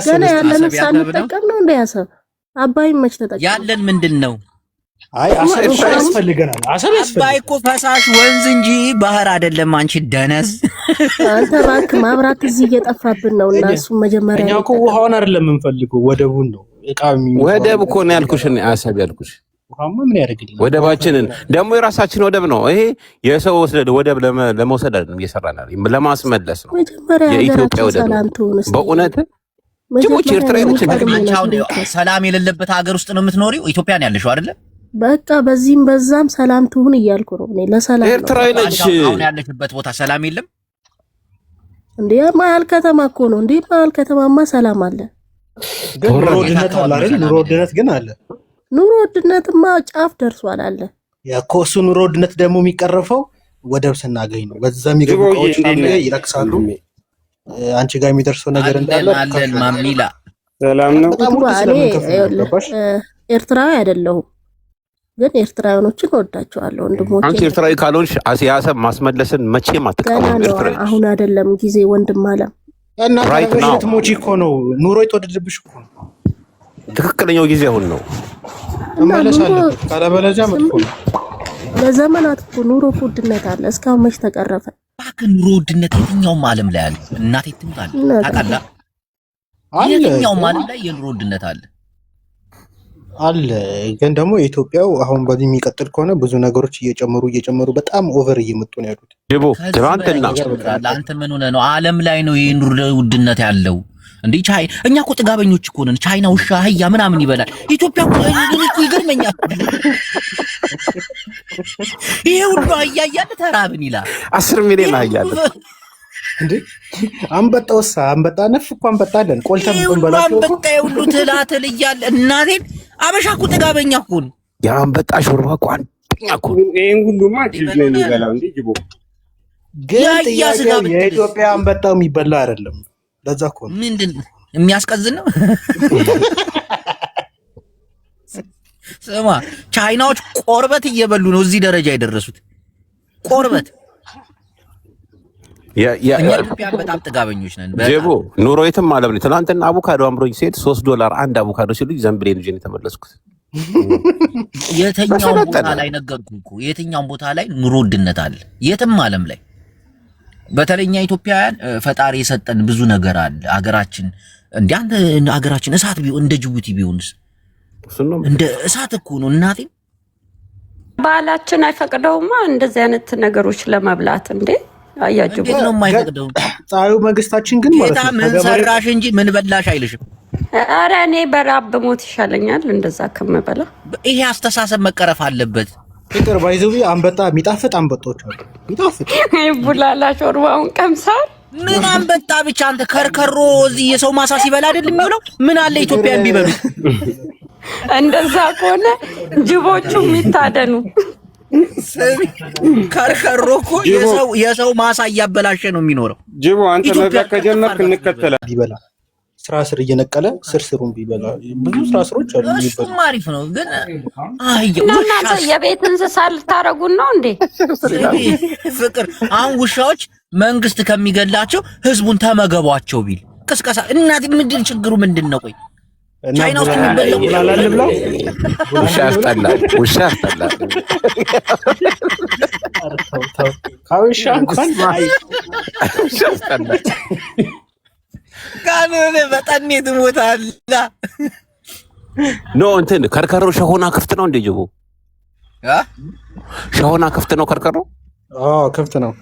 ገና ያለን ሳንጠቀም ነው እንደ ያሰብ አባይ መች ተጠቀም ያለን ምንድን ነው? አይ አሰብ ያስፈልገናል። አሰብ ያስፈልገናል። አባይ እኮ ፈሳሽ ወንዝ እንጂ ባህር አይደለም። አንቺ ደነዝ አንተ ባክ ማብራት እዚህ እየጠፋብን ነው እና እሱ መጀመሪያ እኛ እኮ ውሃውን አይደለም የምንፈልገው ወደቡን ነው። ወደብ እኮ ነው ያልኩሽ እኔ አሰብ ያልኩሽ ውሃማ ምን ያደርግልናል? ወደባችንን ደግሞ የራሳችን ወደብ ነው ይሄ። የሰው ወደብ ለመውሰድ አይደለም እየሰራናል ለማስመለስ ነው። የኢትዮጵያ ወደብ በእውነት ጅቦች ኤርትራ ነች። ሰላም የሌለበት ሀገር ውስጥ ነው የምትኖሪው። ኢትዮጵያን ያለሽው አይደለ? በቃ በዚህም በዛም ሰላም ትሁን እያልኩ ነው እኔ ለሰላም ነው። ኤርትራ ነች። አሁን ያለሽበት ቦታ ሰላም የለም እንዴ? መሀል ከተማ እኮ ነው እንዴ? መሀል ከተማማ ሰላም አለ። ግን ኑሮ ውድነት አለ አይደል? ኑሮ ውድነት ግን አለ። ኑሮ ውድነትማ ጫፍ ደርሷል አለ። ያኮ እሱ ኑሮ ውድነት ደግሞ የሚቀረፈው ወደብ ስናገኝ ነው። በዛ የሚገቡ እቃዎች ይረክሳሉ። አንቺ ጋር የሚደርሰው ነገር እንዳለ አለን። ማሚላ ሰላም ነው። ኤርትራዊ አይደለሁም ግን ኤርትራውያኖችን ወዳቸዋለሁ ወንድሞቼ። አንቺ ኤርትራዊ ካልሆንሽ አሰብ ማስመለስን መቼም አትቃወም። ኤርትራዊ አሁን አይደለም ጊዜ ወንድም አለም እና ታረጋሽት ሞቺ እኮ ነው ኑሮ የተወደደብሽ እኮ ነው። ትክክለኛው ጊዜ አሁን ነው። ተመለሳለሁ ካለበለዚያ መጥፎ ነው። ለዘመናት እኮ ኑሮ ውድነት አለ። እስካሁን መች ተቀረፈ? ባክ ኑሮ ውድነት የትኛውም ዓለም ላይ አለ። እናቴ ትምጣለ ታውቃለህ? የትኛውም ዓለም ላይ የኑሮ ውድነት አለ አለ። ግን ደግሞ የኢትዮጵያው አሁን በዚህ የሚቀጥል ከሆነ ብዙ ነገሮች እየጨመሩ በጣም ኦቨር እየመጡ ነው ያሉት። ዲቦ ትናንትና አንተ ምን ሆነ ነው ዓለም ላይ ነው የኑሮ ውድነት ያለው? እንዴ እኛ እኮ ጥጋበኞች እኮ ነን። ቻይና ውሻ አህያ ምናምን ይበላል። ኢትዮጵያ እኮ ይገርመኛል። ይሄ ሁሉ አህያ እያለ ተራብን ይላል። 10 ሚሊዮን አህያ አለ እንዴ! አንበጣውሳ አንበጣ ነፍ እኮ አንበጣ አለን። ቆልተን ብንበላው አንበጣ ሁሉ ትላትል እያለ እናቴን አበሻ እኮ ጥጋበኛ እኮ ነው። የአንበጣ ሾርባ እኮ አንደኛ እኮ ይሄን ሁሉማ ጂብ ነው የሚበላው እንዴ ጅቦ። ግን የኢትዮጵያ አንበጣው የሚበላ አይደለም። ለዛ እኮ ምንድን የሚያስቀዝን ነው። ስማ ቻይናዎች ቆርበት እየበሉ ነው እዚህ ደረጃ የደረሱት። ቆርበት ኢትዮጵያ በጣም ጥጋበኞች ነን። ጀቦ ኑሮ የትም ዓለም ላይ ትናንትና አቮካዶ አምሮኝ ሴት $3 አንድ አቮካዶ ሲሉ ዘንብሌን ይዤ ነው የተመለስኩት። የትኛውም ቦታ ላይ ነገርኩህ እኮ የትኛውም ቦታ ላይ ኑሮ ውድነት አለ የትም ዓለም ላይ። በተለይኛ ኢትዮጵያውያን ፈጣሪ የሰጠን ብዙ ነገር አለ። አገራችን እንደ አንተ አገራችን እሳት ቢሆን እንደ ጅቡቲ ቢሆንስ? እንደ እሳት እኮ ነው እናቴ። ባህላችን አይፈቅደውማ እንደዚህ አይነት ነገሮች ለመብላት እንዴ። አያጅቡ ነው የማይፈቅደው። ጻዩ መንግስታችን ግን ማለት ነው ምን ሰራሽ እንጂ ምን በላሽ አይልሽም። ኧረ እኔ በራብ ሞት ይሻለኛል እንደዛ ከመበላ። ይሄ አስተሳሰብ መቀረፍ አለበት። ፍቅር ባይዘው አንበጣ የሚጣፍጥ አንበጦች አሉ። የሚጣፍጥ ቡላላ ሾርባውን ቀምሳል። ምን አንበጣ ብቻ አንተ ከርከሮ እዚህ የሰው ማሳ ሲበላ አይደል የሚውለው? ምን አለ ኢትዮጵያን ቢበሉ። እንደዛ ከሆነ ጅቦቹ የሚታደኑ ከርከሮ እኮ የሰው ማሳ እያበላሸ ነው የሚኖረው። ጅቦ አንተ መብላት ከጀመርክ እንከተላለን። ቢበላ ስራ ስር እየነቀለ ስርስሩን ቢበላ ብዙ ስራ ስሮች አሉ። እሱም አሪፍ ነው። ግን እናንተ የቤት እንስሳ ልታረጉን ነው እንዴ? ፍቅር አሁን ውሻዎች መንግስት ከሚገላቸው ህዝቡን ተመገቧቸው ቢል ቅስቀሳ እናት ምንድን ችግሩ ምንድን ነው? ቆይ ቻይና ውስጥ የሚበላው ብላላል ብላው ውሻ ያስጠላል። ውሻ ያስጠላል። ካውሻ እንኳን ውሻ ያስጠላል። ካኖነ በጣም ትሞታለህ። ኖ እንትን ከርከሮ ሸሆና ክፍት ነው እንዴ ጅቦ? ሸሆና ክፍት ነው ከርከሮ? አዎ ክፍት ነው።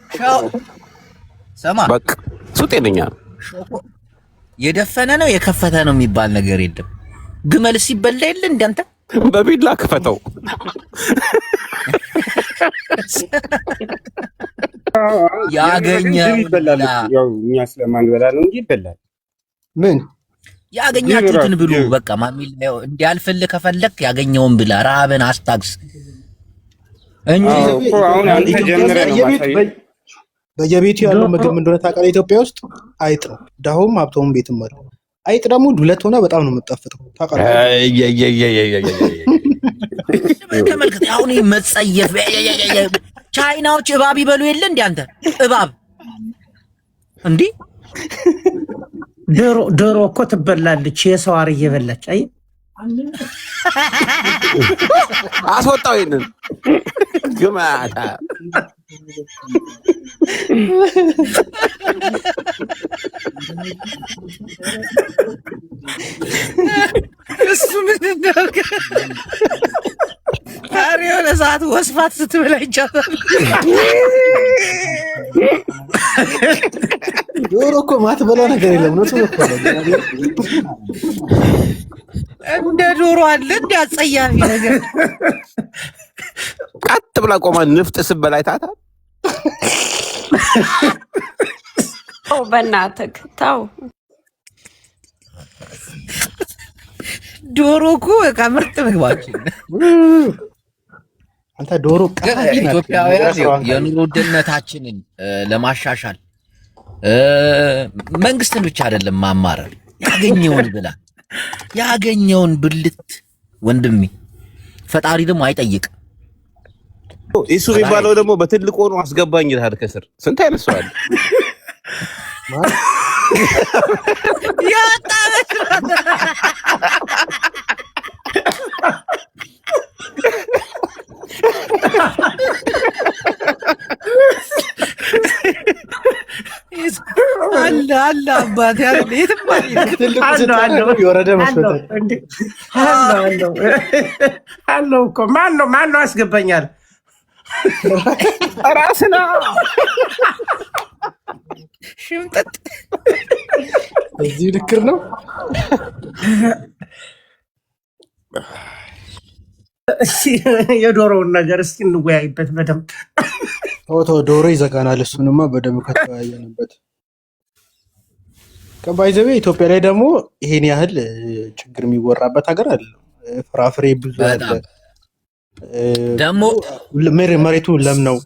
ሰማ በቃ ሱጤነኛ የደፈነ ነው የከፈተ ነው የሚባል ነገር የለም። ግመል ሲበላ የለ እንዳንተ በቢላ ክፈተው። ያገኘው ይበላል። ያው እኛ ስለማንበላ ነው እንጂ ይበላል። ምን ያገኛችሁትን ብሉ። በቃ ማሚል እንዲያልፍልህ ከፈለክ ያገኘውን ብላ፣ ረሃብን አስታግስ እንጂ አሁን አንተ ጀምረህ ነው ማሳየት። በየቤቱ ያለው ምግብ እንደሆነ ታውቃለህ? ኢትዮጵያ ውስጥ አይጥ ነው። ዳሁም ሀብታሙም ቤትም አለ። አይጥ ደግሞ ዱለት ሆነ በጣም ነው የምጣፍጠው ታውቃለህ? ተመልከት አሁን መጸየፍ። ቻይናዎች እባብ ይበሉ የለ እንዴ አንተ? እባብ እንዴ ዶሮ እኮ ትበላለች። የሰው አር እየበላች አይ አስወጣው ይሄንን ግማታ እሱ ምን ነው? አሪዮን ሰዓት ወስፋት ስትበላ ይቻላል። ዶሮ እኮ ማትበላ ነገር የለም ነው እኮ እንደ ዶሮ አለ እንደ አጸያፊ ነገር ቀጥ ብላ ቆማ ንፍጥ ስበላ አይታታል። ተው በእናትህ ተው። ዶሮ እኮ ከምርጥ ምግባችን አንተ ዶሮ ኢትዮጵያውያን የኑሮ ውድነታችንን ለማሻሻል መንግስትን ብቻ አይደለም ማማረር፣ ያገኘውን ብላ ያገኘውን ብልት ወንድሜ ፈጣሪ ደግሞ አይጠይቅ። እሱ የሚባለው ደግሞ በትልቅ ሆኖ አስገባኝ ይላል ከስር ስንት አይነት ሰው አለ። አለ አባቴ አለ የትም የወረደ መስሎታል። አለው እኮ ማን ነው አስገባኛል? ራስና ሽምጠጥ እዚህ ልክር ነው። የዶሮውን ነገር እስኪ እንወያይበት በደምብ። ዶሮ ይዘጋናል። እሱንማ በደምብ ከተወያየንበት ከባይዘቤ ኢትዮጵያ ላይ ደግሞ ይሄን ያህል ችግር የሚወራበት ሀገር አለ። ፍራፍሬ ብዙ አለ። ደግሞ መሬቱ ለም ነው።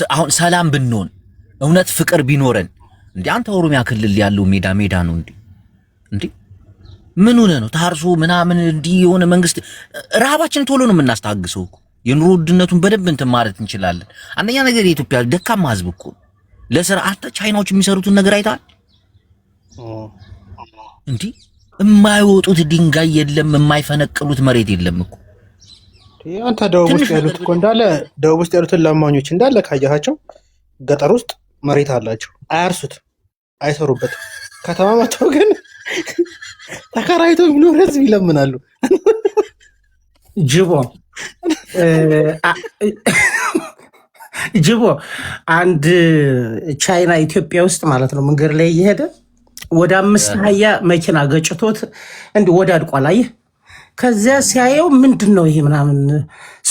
አሁን ሰላም ብንሆን እውነት ፍቅር ቢኖረን እንዴ አንተ ኦሮሚያ ክልል ያለው ሜዳ ነው እንዴ ምን ሆነ ነው ታርሶ ምናምን እንዲ የሆነ መንግስት ረሃባችን ቶሎ ነው የምናስታግሰው እኮ የኑሮ ውድነቱን በደንብ እንትን ማለት እንችላለን። አንደኛ ነገር የኢትዮጵያ ደካማ ህዝብ እኮ ለስራ አንተ ቻይናዎች የሚሰሩትን ነገር አይታል እንዴ የማይወጡት ድንጋይ የለም የማይፈነቅሉት መሬት የለም እኮ። አንተ ደቡብ ውስጥ ያሉት እኮ እንዳለ ደቡብ ውስጥ ያሉትን ለማኞች እንዳለ ካያቸው ገጠር ውስጥ መሬት አላቸው፣ አያርሱት፣ አይሰሩበትም። ከተማ መጥተው ግን ተከራይቶ የሚኖር ህዝብ ይለምናሉ። ጅቦ አንድ ቻይና ኢትዮጵያ ውስጥ ማለት ነው መንገድ ላይ እየሄደ ወደ 5 አህያ መኪና ገጭቶት እንዲህ ወዳድቋል። አየህ ከዚያ ሲያየው ምንድን ነው ይሄ ምናምን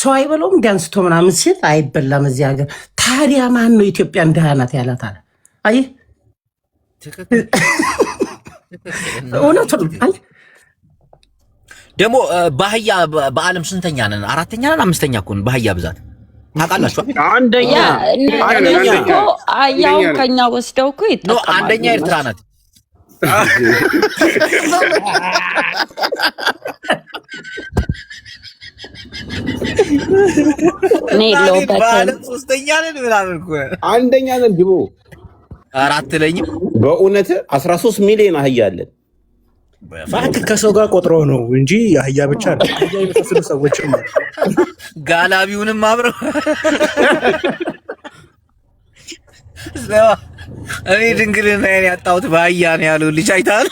ሰው አይበለውም እንዲያንስቶ ምናምን ሲል አይበላም እዚህ ሀገር። ታዲያ ማን ነው ኢትዮጵያ እንደ ናት ያላት አለ። አየህ እውነቱን ደግሞ በአህያ በዓለም ስንተኛ ነን? 4ኛ ነን 5ኛ እኮ ነን በአህያ ብዛት ታውቃላችሁ። አንደኛ እኮ አህያው ከኛ ወስደው እኮ ይጠቀማሉ። አንደኛ ኤርትራ ናት። በዓለም 3ኛ ነን ምናምን እኮ አንደኛ ነን። ጅቦ 4 ለኝም በእውነት 13 ሚሊዮን አህያ አለን። እባክህ ከሰው ጋር ቆጥረው ነው እንጂ አህያ ብቻ ነው። አህያ የመሳሰሉ ሰዎችም አሉ። ጋላቢውንም አብረው እኔ ድንግልና ያጣሁት በአህያ ነው ያለው ልጅ አይተሃል?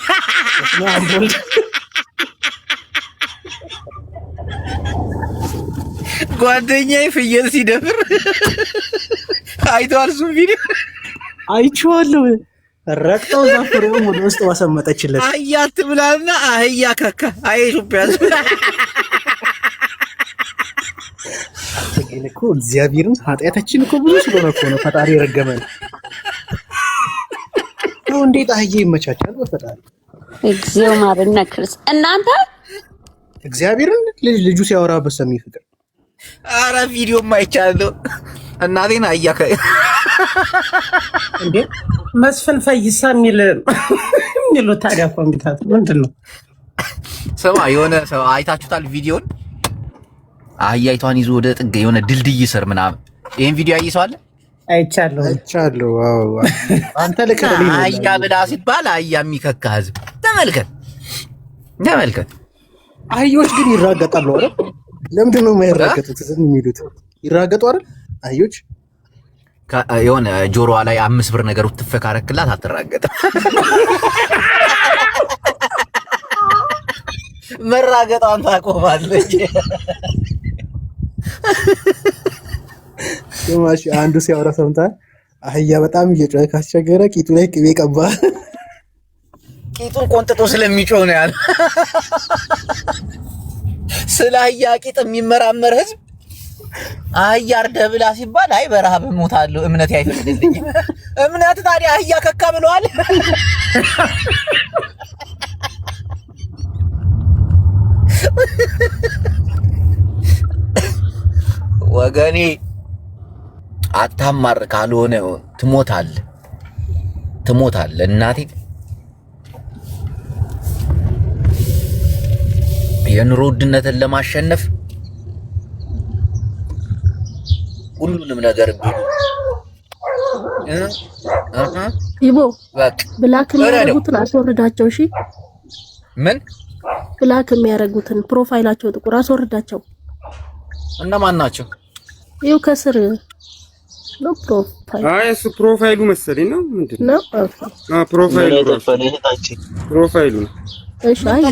ጓደኛዬ ፍየል ሲደፍር አይተዋል። እሱም ቪዲዮ አይቼዋለሁ። ረቅጠው ዛፍሬውን ወደ ውስጥ ማሰመጠችለት። አህያ አትብላና አህያ ከካ አይ ኢትዮጵያ እኮ እግዚአብሔርን ኃጢአታችን እኮ ብዙ ስለሆነ እኮ ነው ፈጣሪ ረገመን። ነው እንዴት አህያ ይመቻቻል? በፈጣሪ እግዚኦ ማርና ክርስ እናንተ እግዚአብሔርን ልጁ ሲያወራበት ሰሚ ፍቅር። አረ ቪዲዮ ማይቻለው እናቴን አህያ እንዴ መስፍን ፈይሳ የሚሉ ታዲያ ኮምፒውተር ምንድን ነው? ስማ የሆነ ሰው አይታችሁታል ቪዲዮን? አህያይቷን ይዞ ወደ ጥግ የሆነ ድልድይ ስር ምናምን ይሄን ቪዲዮ ያየ ሰው አለ? አይቻለሁ። ዋው አንተ ልከልኝ ነው። አህያ ብላ ሲባል አህያ የሚከካ ህዝብ ተመልከት። አህዮች ግን ይራገጣሉ አይደል? ለምንድን ነው የማይራገጡት? ዝም የሚሉት ይራገጡ አይደል? አህዮች የሆነ ጆሮዋ ላይ 5 ብር ነገር ትፈካረክላት አትራገጥም። መራገጧን ታቆማለች። ማሽ አንዱ ሲያወራ ሰምተሃል? አህያ በጣም እየጮኸ ካስቸገረ ቂጡ ላይ ቅቤ ቀባ። ቂጡን ቆንጥጦ ስለሚጮህ ነው ያለ። ስለ አህያ ቂጥ የሚመራመር ህዝብ አህያ አርደህ ብላ ሲባል አይ በረሃብ እሞታለሁ እምነት አይፈቅድልኝም። እምነት ታዲያ አህያ ከካ ብለዋል። ወገኔ አታማር፣ ካልሆነ ትሞታለህ። እናቴ የኑሮ ውድነትን ለማሸነፍ ሁሉንም ነገር ቢሉ ይቦ ብላክ የሚያደርጉትን አስወርዳቸው። እሺ ምን ብላክ የሚያደርጉትን ፕሮፋይላቸው ጥቁር አስወርዳቸው። እነማን ናቸው? ይኸው ከስር ነው ፕሮፋይል። አይ እሱ ፕሮፋይሉ መሰለኝ ነው ምንድን ነው? ፕሮፋይሉ ነው። እሺ አይ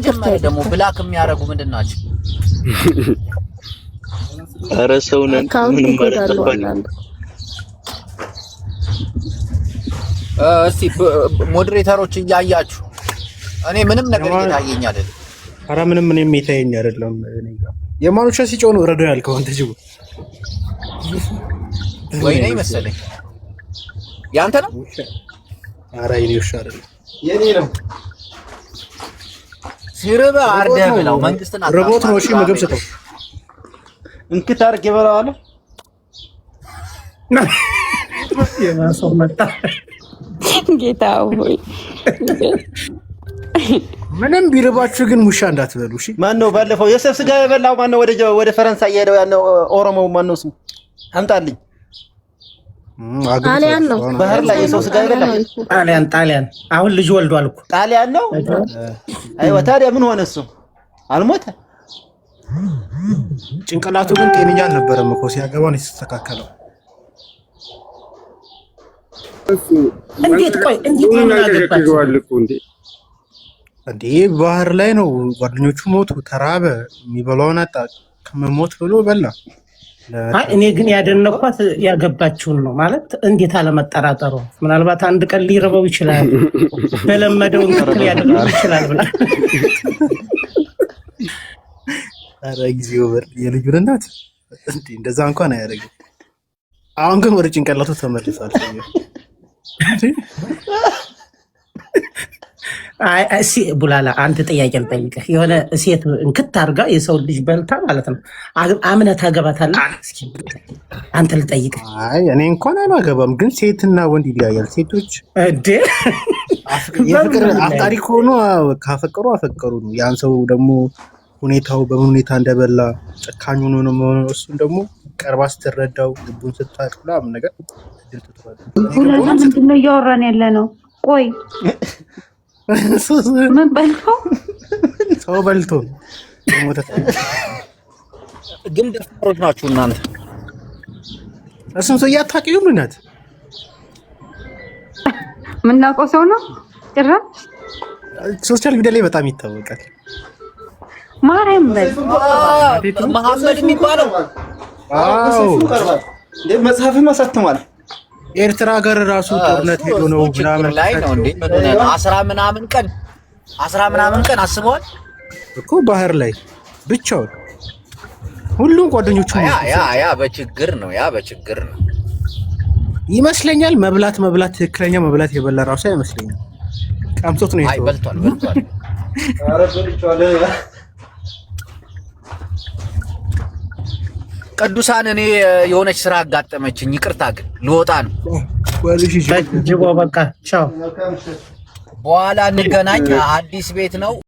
ደግሞ ብላክ የሚያደርጉ ምንድን ናቸው? ኧረ ሰው ነን ምንም ማለት እስቲ ሞዴሬተሮች እያያችሁ እኔ ምንም ነገር እየታየኝ አይደለም። ኧረ ምንም እየታየኝ አይደለም። እኔ ጋር የማኑሻ ሲጮህ ነው ረዶ ያልከው አንተ ጅቡ ወይ ነኝ መሰለኝ። ያንተ ነው? ኧረ የኔ ውሻ አይደለም የኔ ነው። ሲርበ አርደህ ብለው መንግስትን ሮቦት ነው። እሺ ምግብ ስጠው። እንክት አድርጌ እበላዋለሁ። የማሰው መጣ ጌታ ሆይ ምንም ቢርባችሁ ግን ውሻ እንዳትበሉ እሺ። ማን ነው ባለፈው የሰፍ ስጋ የበላው? ማን ነው ወደ ፈረንሳይ የሄደው? ያለው ኦሮሞው ማን ነው ስሙ? አምጣልኝ። ጣሊያን ነው ባህር ላይ የሰው ስጋ የበላው ጣሊያን። አሁን ልጅ ወልዷል እኮ ጣሊያን ነው። አይዋ ታዲያ ምን ሆነ? እሱ አልሞተ። ጭንቅላቱ ግን ጤነኛ አልነበረም እኮ ሲያገባው ነው የተስተካከለው። እንዴት ቆይ እንዴት ነው ያገባችው እንዴ? ባህር ላይ ነው ጓደኞቹ ሞቱ፣ ተራበ፣ የሚበላውን አጣ። ከመሞት ብሎ በላ። አይ እኔ ግን ያደነኳት ያገባችውን ነው ማለት እንዴት አለመጠራጠሩ። ምናልባት አንድ ቀን ሊረበው ይችላል፣ በለመደው እንክል ያደርገው ይችላል ብላ ኧረ ጊዜው በር የልጁን እናት እንዴ እንደዛ እንኳን አያደርግም። አሁን ግን ወደ ጭንቅላቱ ተመልሷል። እሺ ቡላላ አንተ ጥያቄ ልጠይቅህ። የሆነ ሴት እንክት አድርጋ የሰው ልጅ በልታ ማለት ነው አምነህ ታገባታለህ? እስኪ አንተ ልጠይቅህ። አይ እኔ እንኳን አላገባም፣ ግን ሴትና ወንድ ይለያያል። ሴቶች እንዴ የፍቅር አፍቃሪ ከሆኑ ካፈቀሩ አፈቀሩ ነው። ያን ሰው ደግሞ ሁኔታው በምን ሁኔታ እንደበላ ጨካኝ ሆኖ ነው የሚሆነው። እሱን ደግሞ ቀርባ ስትረዳው ልቡን ስታጥላ ምን ነገር እድል ትተዋለህ። ምንድን ነው እያወራን ያለ ነው? ቆይ ምን በልተው ሰው በልቶ ሞተት። ግን ደፋሮች ናችሁ እናንተ። እሱን ሰው ያታቂው ምናት ምናውቀው ሰው ነው ጭራሽ ሶሻል ሚዲያ ላይ በጣም ይታወቃል። ማርያም በል መሐመድ የሚባለው መጽሐፍም አሳትሟል። ኤርትራ ጋር ራሱ ጦርነት ሄዶ ነው ምናምን ላይ ነው እንዴ? ምን 10 ምናምን ቀን አስበዋል እኮ ባህር ላይ ብቻውን ሁሉም ጓደኞቹ ያ በችግር ነው ይመስለኛል። መብላት ትክክለኛ መብላት የበላ ራሱ አይመስለኝም። ቀምሶት ነው ይተው። በልቷል። ኧረ በልቷል። ቅዱሳን እኔ የሆነች ስራ አጋጠመችኝ። ይቅርታ ግን ልወጣ ነው። ጅቦ በቃ ቻው። በኋላ እንገናኝ። አዲስ ቤት ነው።